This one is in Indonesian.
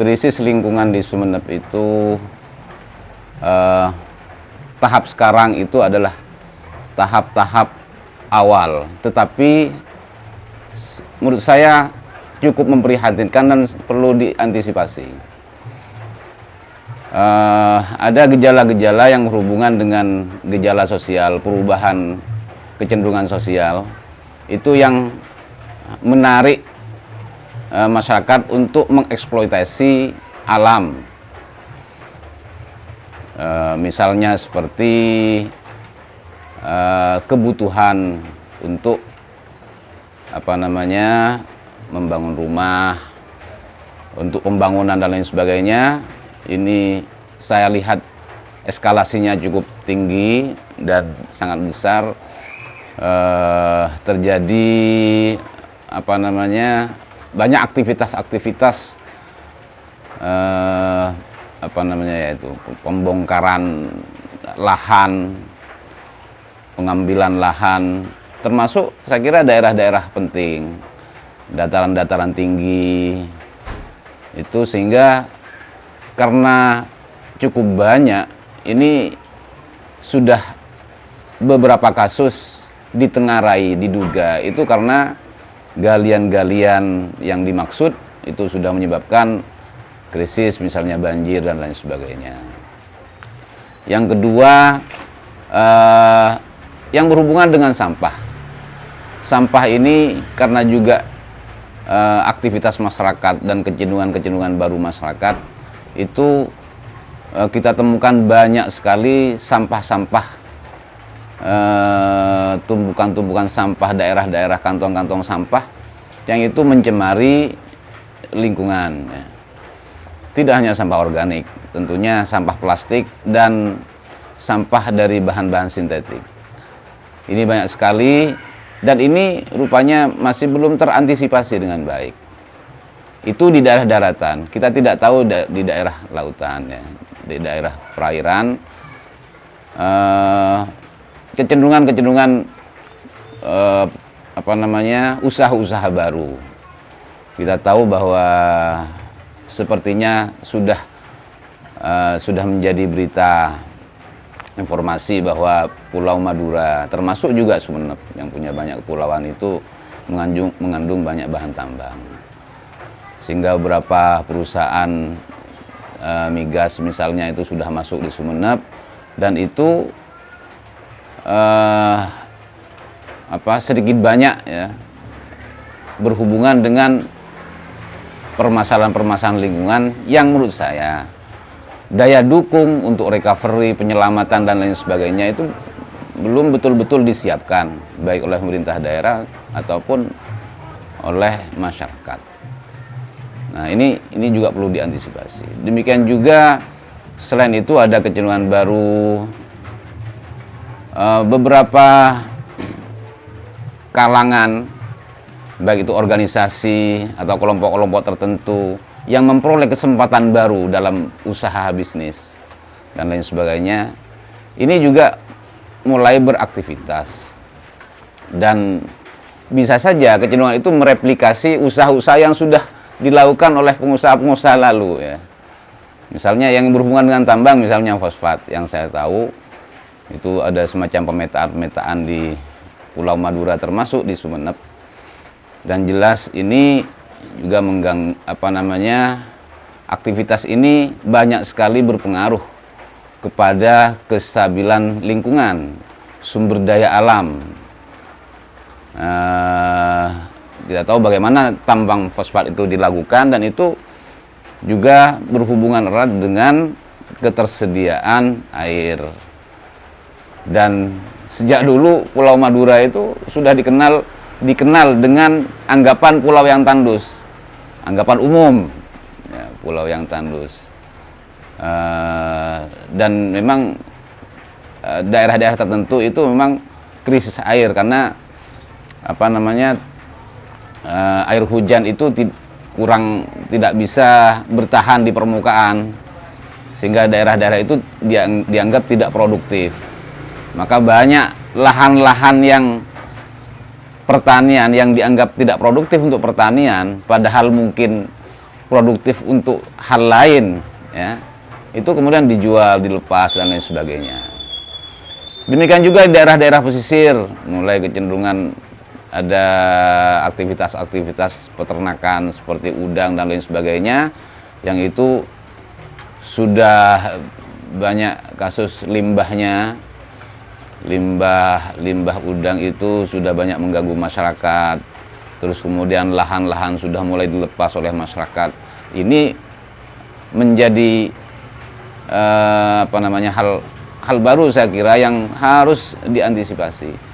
krisis lingkungan di Sumeneb itu tahap sekarang itu adalah tahap-tahap awal, tetapi menurut saya cukup memprihatinkan dan perlu diantisipasi. Ada gejala-gejala yang berhubungan dengan gejala sosial, perubahan kecenderungan sosial, itu yang menarik masyarakat untuk mengeksploitasi alam. Misalnya seperti kebutuhan untuk membangun rumah, untuk pembangunan dan lain sebagainya. Ini saya lihat eskalasinya cukup tinggi dan sangat besar. Terjadi banyak aktivitas-aktivitas yaitu pembongkaran lahan, pengambilan lahan, termasuk saya kira daerah-daerah penting, dataran-dataran tinggi itu, sehingga karena cukup banyak ini sudah beberapa kasus ditengarai, diduga itu karena galian-galian yang dimaksud itu sudah menyebabkan krisis, misalnya banjir dan lain sebagainya. Yang kedua, yang berhubungan dengan sampah. Sampah ini karena juga aktivitas masyarakat dan kecenderungan-kecenderungan baru masyarakat, itu kita temukan banyak sekali sampah-sampah, tumpukan-tumpukan sampah, daerah-daerah kantong-kantong sampah yang itu mencemari lingkungan. Tidak hanya sampah organik, tentunya sampah plastik dan sampah dari bahan-bahan sintetik. Ini banyak sekali dan ini rupanya masih belum terantisipasi dengan baik. Itu di daerah daratan, kita tidak tahu di daerah lautan, ya, di daerah perairan. Kecenderungan usaha-usaha baru. Kita tahu bahwa sepertinya sudah menjadi berita informasi bahwa Pulau Madura, termasuk juga Sumeneb yang punya banyak kepulauan, itu mengandung banyak bahan tambang. Sehingga beberapa perusahaan migas misalnya itu sudah masuk di Sumeneb, dan itu sedikit banyak ya berhubungan dengan permasalahan-permasalahan lingkungan yang menurut saya daya dukung untuk recovery, penyelamatan dan lain sebagainya itu belum betul-betul disiapkan baik oleh pemerintah daerah ataupun oleh masyarakat. Nah, ini juga perlu diantisipasi. Demikian juga selain itu ada kecenderungan baru, beberapa kalangan, baik itu organisasi atau kelompok-kelompok tertentu yang memperoleh kesempatan baru dalam usaha bisnis dan lain sebagainya, ini juga mulai beraktivitas. Dan bisa saja kecenderungan itu mereplikasi usaha-usaha yang sudah dilakukan oleh pengusaha-pengusaha lalu, ya. Misalnya yang berhubungan dengan tambang, misalnya fosfat, yang saya tahu itu ada semacam pemetaan di Pulau Madura termasuk di Sumeneb, dan jelas ini juga aktivitas ini banyak sekali berpengaruh kepada kestabilan lingkungan, sumber daya alam. Kita tahu bagaimana tambang fosfat itu dilakukan, dan itu juga berhubungan erat dengan ketersediaan air. Dan sejak dulu Pulau Madura itu sudah dikenal dengan anggapan pulau yang tandus, anggapan umum, ya, pulau yang tandus. Dan memang daerah-daerah tertentu itu memang krisis air karena air hujan itu tidak bisa bertahan di permukaan, sehingga daerah-daerah itu dianggap tidak produktif. Maka banyak lahan-lahan yang pertanian yang dianggap tidak produktif untuk pertanian, padahal mungkin produktif untuk hal lain, ya, itu kemudian dijual, dilepas dan lain sebagainya. Demikian juga di daerah-daerah pesisir, mulai kecenderungan ada aktivitas-aktivitas peternakan seperti udang dan lain sebagainya, yang itu sudah banyak kasus limbahnya. Limbah udang itu sudah banyak mengganggu masyarakat. Terus kemudian lahan-lahan sudah mulai dilepas oleh masyarakat. Ini menjadi hal baru saya kira yang harus diantisipasi.